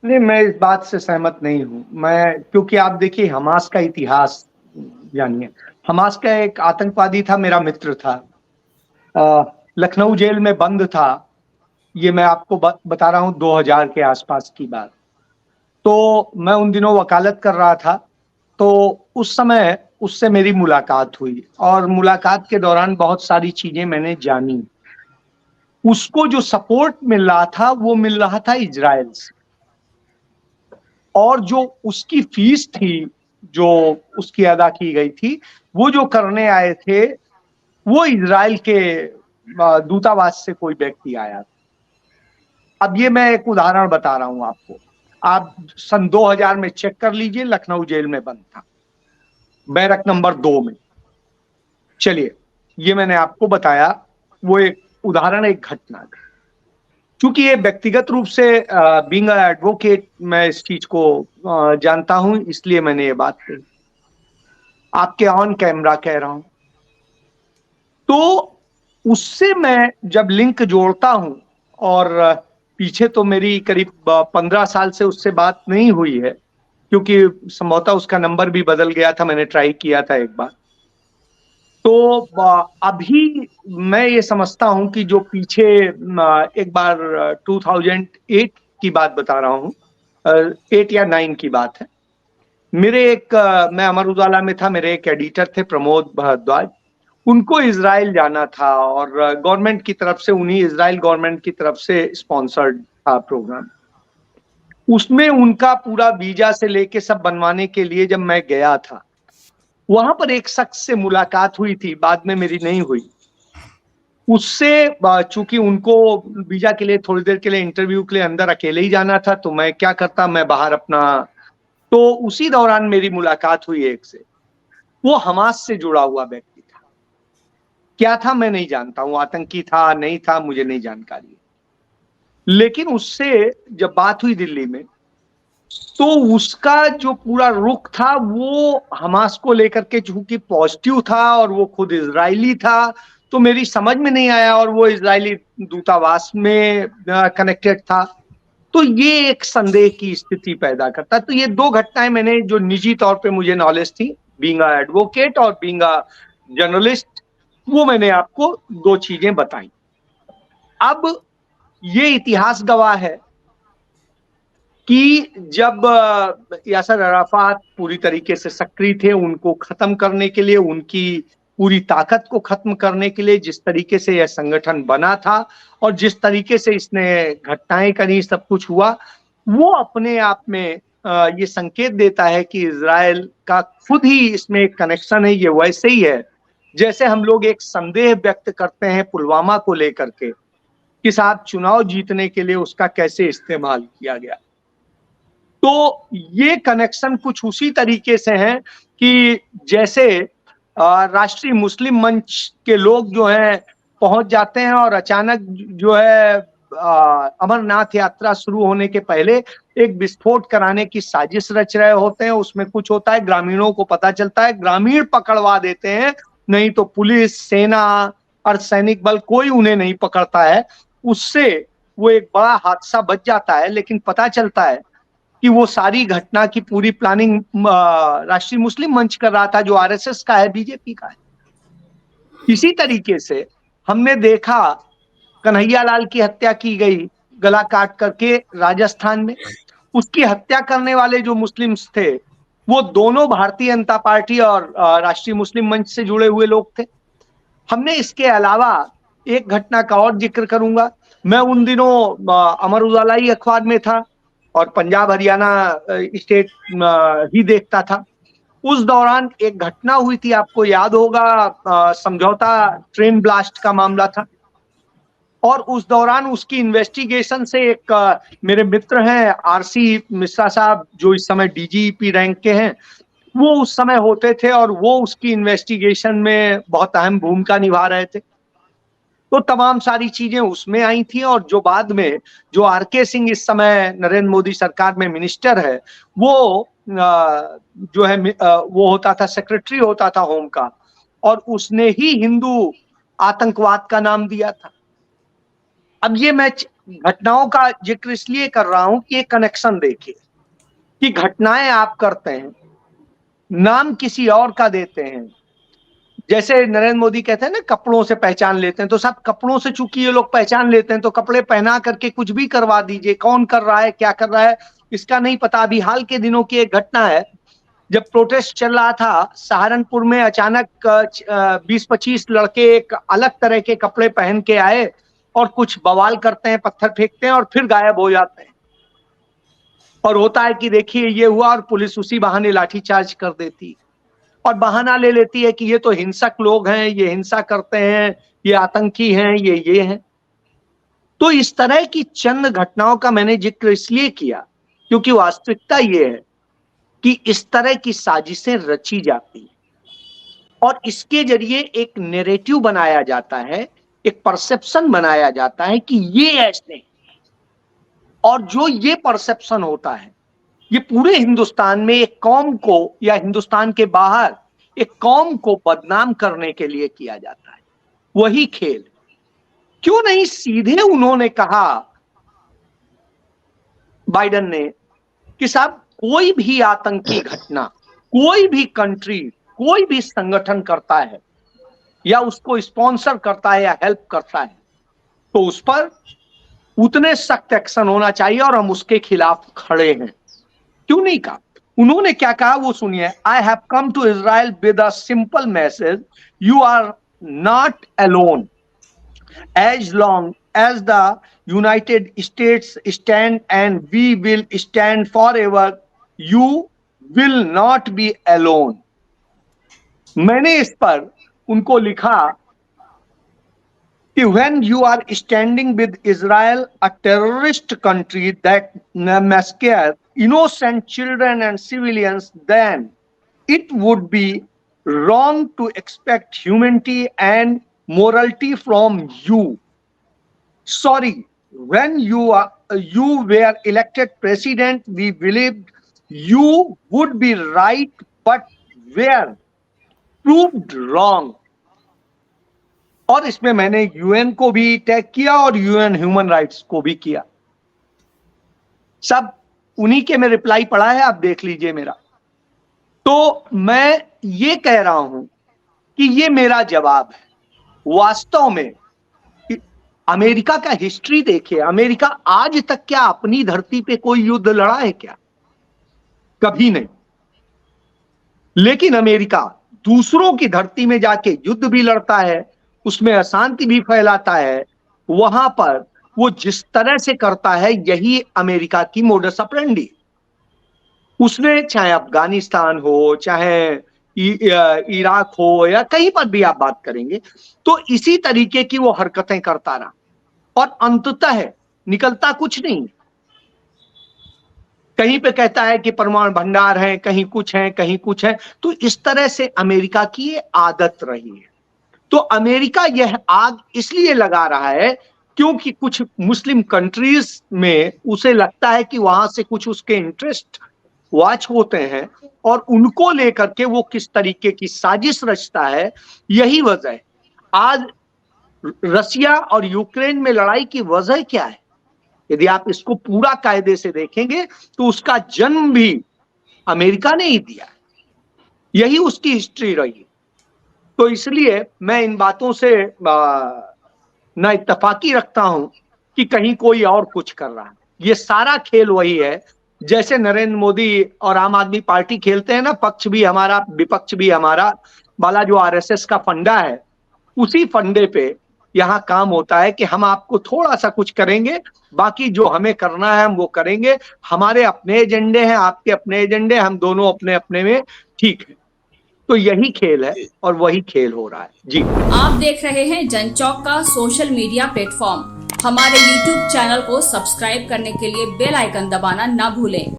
नहीं, मैं इस बात से सहमत नहीं हूँ। मैं क्योंकि आप देखिए हमास का इतिहास जानिए। हमास का एक आतंकवादी था, मेरा मित्र था। लखनऊ जेल में बंद था। ये मैं आपको बता रहा हूँ 2000 के आसपास की बात। तो मैं उन दिनों वकालत कर रहा था। तो उस समय उससे मेरी मुलाकात हुई और मुलाकात के दौरान बहुत सारी चीजें मैंने जानी। उसको जो सपोर्ट मिल रहा था वो मिल रहा था इजराइल से, और जो उसकी फीस थी जो उसकी अदा की गई थी, वो जो करने आए थे वो इजराइल के दूतावास से कोई व्यक्ति आया था। अब ये मैं एक उदाहरण बता रहा हूं आपको। आप सन 2000 में चेक कर लीजिए, लखनऊ जेल में बंद था, बैरक नंबर 2 में। चलिए, ये मैंने आपको बताया, वो एक उदाहरण, एक घटना का। चूंकि ये व्यक्तिगत रूप से बीइंग एडवोकेट मैं इस चीज को जानता हूं, इसलिए मैंने ये बात कही, आपके ऑन कैमरा कह रहा हूं। तो उससे मैं जब लिंक जोड़ता हूं, और पीछे तो मेरी करीब 15 साल से उससे बात नहीं हुई है, क्योंकि संभवतः उसका नंबर भी बदल गया था, मैंने ट्राई किया था एक बार। तो अभी मैं ये समझता हूं कि जो पीछे एक बार 2008 की बात बता रहा हूं, 8 या 9 की बात है। मेरे एक मैं अमर उजाला में था, मेरे एक एडिटर थे प्रमोद भारद्वाज। उनको इजराइल जाना था और गवर्नमेंट की तरफ से, उन्हीं इजराइल गवर्नमेंट की तरफ से स्पॉन्सर्ड था प्रोग्राम। उसमें उनका पूरा वीजा से लेके सब बनवाने के लिए जब मैं गया था, वहां पर एक शख्स से मुलाकात हुई थी, बाद में मेरी नहीं हुई। उससे चूंकि उनको वीजा के लिए थोड़ी देर के लिए इंटरव्यू के लिए अंदर अकेले ही जाना था, तो मैं क्या करता, मैं बाहर अपना। तो उसी दौरान मेरी मुलाकात हुई एक से। वो हमास से जुड़ा हुआ व्यक्ति था। क्या था मैं नहीं जानता हूं, आतंकी था नहीं था मुझे नहीं जानकारी है। लेकिन उससे जब बात हुई दिल्ली में, तो उसका जो पूरा रुख था वो हमास को लेकर के चूंकि पॉजिटिव था, और वो खुद इजरायली था, तो मेरी समझ में नहीं आया, और वो इजरायली दूतावास में कनेक्टेड था। तो ये एक संदेह की स्थिति पैदा करता। तो ये दो घटनाएं मैंने, जो निजी तौर पे मुझे नॉलेज थी, बीइंग अ एडवोकेट और बीइंग अ जर्नलिस्ट, वो मैंने आपको दो चीजें बताई। अब ये इतिहास गवाह है कि जब यासर अराफात पूरी तरीके से सक्रिय थे, उनको खत्म करने के लिए, उनकी पूरी ताकत को खत्म करने के लिए, जिस तरीके से यह संगठन बना था और जिस तरीके से इसने घटनाएं करी, सब कुछ हुआ, वो अपने आप में ये संकेत देता है कि इजराइल का खुद ही इसमें एक कनेक्शन है। ये वैसे ही है जैसे हम लोग एक संदेह व्यक्त करते हैं पुलवामा को लेकर के, कि साहब चुनाव जीतने के लिए उसका कैसे इस्तेमाल किया गया। तो ये कनेक्शन कुछ उसी तरीके से है कि जैसे राष्ट्रीय मुस्लिम मंच के लोग जो हैं पहुंच जाते हैं, और अचानक जो है अमरनाथ यात्रा शुरू होने के पहले एक विस्फोट कराने की साजिश रच रहे होते हैं। उसमें कुछ होता है, ग्रामीणों को पता चलता है, ग्रामीण पकड़वा देते हैं, नहीं तो पुलिस, सेना, अर्धसैनिक बल कोई उन्हें नहीं पकड़ता है। उससे वो एक बड़ा हादसा बच जाता है, लेकिन पता चलता है कि वो सारी घटना की पूरी प्लानिंग राष्ट्रीय मुस्लिम मंच कर रहा था, जो आरएसएस का है, बीजेपी का है। इसी तरीके से हमने देखा कन्हैयालाल की हत्या की गई, गला काट करके राजस्थान में। उसकी हत्या करने वाले जो मुस्लिम्स थे, वो दोनों भारतीय जनता पार्टी और राष्ट्रीय मुस्लिम मंच से जुड़े हुए लोग थे। हमने इसके अलावा एक घटना का और जिक्र करूंगा। मैं उन दिनों अमर उजाला ही अखबार में था और पंजाब हरियाणा स्टेट ही देखता था। उस दौरान एक घटना हुई थी, आपको याद होगा, समझौता ट्रेन ब्लास्ट का मामला था। और उस दौरान उसकी इन्वेस्टिगेशन से एक मेरे मित्र हैं आरसी मिश्रा साहब, जो इस समय डीजीपी रैंक के हैं, वो उस समय होते थे और वो उसकी इन्वेस्टिगेशन में बहुत अहम भूमिका निभा रहे थे। तो तमाम सारी चीजें उसमें आई थी। और जो बाद में जो आरके सिंह इस समय नरेंद्र मोदी सरकार में मिनिस्टर है, वो जो है वो होता था, सेक्रेटरी होता था होम का, और उसने ही हिंदू आतंकवाद का नाम दिया था। अब ये मैं घटनाओं का जिक्र इसलिए कर रहा हूं कि एक कनेक्शन देखिए कि घटनाएं आप करते हैं, नाम किसी और का देते हैं। जैसे नरेंद्र मोदी कहते हैं ना, कपड़ों से पहचान लेते हैं, तो सब कपड़ों से चूंकि ये लोग पहचान लेते हैं, तो कपड़े पहना करके कुछ भी करवा दीजिए, कौन कर रहा है क्या कर रहा है इसका नहीं पता। अभी हाल के दिनों की एक घटना है, जब प्रोटेस्ट चल रहा था सहारनपुर में, अचानक 20-25 लड़के एक अलग तरह के कपड़े पहन के आए और कुछ बवाल करते हैं, पत्थर फेंकते हैं और फिर गायब हो जाते हैं। और होता है कि देखिए ये हुआ, और पुलिस उसी बहाने लाठीचार्ज कर देती और बहाना ले लेती है कि ये तो हिंसक लोग हैं, ये हिंसा करते हैं, ये आतंकी हैं, ये हैं। तो इस तरह की चंद घटनाओं का मैंने जिक्र इसलिए किया क्योंकि वास्तविकता ये है कि इस तरह की साजिशें रची जाती हैं और इसके जरिए एक नैरेटिव बनाया जाता है, एक परसेप्शन बनाया जाता है कि ये ऐसे। और जो ये परसेप्शन होता है, ये पूरे हिंदुस्तान में एक कौम को या हिंदुस्तान के बाहर एक कौम को बदनाम करने के लिए किया जाता है। वही खेल। क्यों नहीं सीधे उन्होंने कहा, बाइडेन ने, कि साहब कोई भी आतंकी घटना, कोई भी कंट्री, कोई भी संगठन करता है या उसको स्पॉन्सर करता है या हेल्प करता है, तो उस पर उतने सख्त एक्शन होना चाहिए और हम उसके खिलाफ खड़े हैं। क्यों नहीं कहा? उन्होंने क्या कहा वो सुनिए। I have come to Israel with a simple message, you are not alone, as long as the United States stand and we will stand forever, you will not be alone. मैंने इस पर उनको लिखा कि when you are standing with Israel, a terrorist country that massacres innocent children and civilians, then it would be wrong to expect humanity and morality from you. Sorry, when you were elected president, we believed you would be right, but were proved wrong. और इसमें मैंने UN को भी tag किया और UN human rights को भी किया। सब उन्हीं के में रिप्लाई पड़ा है, आप देख लीजिए मेरा। तो मैं ये कह रहा हूं कि ये मेरा जवाब है। वास्तव में अमेरिका का हिस्ट्री देखिए, अमेरिका आज तक क्या अपनी धरती पे कोई युद्ध लड़ा है क्या? कभी नहीं। लेकिन अमेरिका दूसरों की धरती में जाके युद्ध भी लड़ता है, उसमें अशांति भी फैलाता है। वहां पर वो जिस तरह से करता है, यही अमेरिका की मोडस ऑपरेंडी। उसने चाहे अफगानिस्तान हो, चाहे इराक हो, या कहीं पर भी आप बात करेंगे, तो इसी तरीके की वो हरकतें करता रहा और अंततः निकलता कुछ नहीं। कहीं पे कहता है कि परमाणु भंडार है, कहीं कुछ है, कहीं कुछ है। तो इस तरह से अमेरिका की ये आदत रही है। तो अमेरिका यह आग इसलिए लगा रहा है क्योंकि कुछ मुस्लिम कंट्रीज में उसे लगता है कि वहां से कुछ उसके इंटरेस्ट वॉच होते हैं और उनको लेकर के वो किस तरीके की साजिश रचता है। यही वजह है। आज रसिया और यूक्रेन में लड़ाई की वजह क्या है? यदि आप इसको पूरा कायदे से देखेंगे तो उसका जन्म भी अमेरिका ने ही दिया। यही उसकी हिस्ट्री रही। तो इसलिए मैं इन बातों से ना इत्तेफाकी रखता हूं कि कहीं कोई और कुछ कर रहा है। ये सारा खेल वही है जैसे नरेंद्र मोदी और आम आदमी पार्टी खेलते हैं ना, पक्ष भी हमारा विपक्ष भी हमारा वाला जो आरएसएस का फंडा है, उसी फंडे पे यहाँ काम होता है कि हम आपको थोड़ा सा कुछ करेंगे, बाकी जो हमें करना है हम वो करेंगे। हमारे अपने एजेंडे हैं, आपके अपने एजेंडे, हम दोनों अपने अपने में ठीक है। तो यही खेल है और वही खेल हो रहा है। जी, आप देख रहे हैं जनचौक का सोशल मीडिया प्लेटफॉर्म। हमारे YouTube चैनल को सब्सक्राइब करने के लिए बेल आइकन दबाना ना भूलें।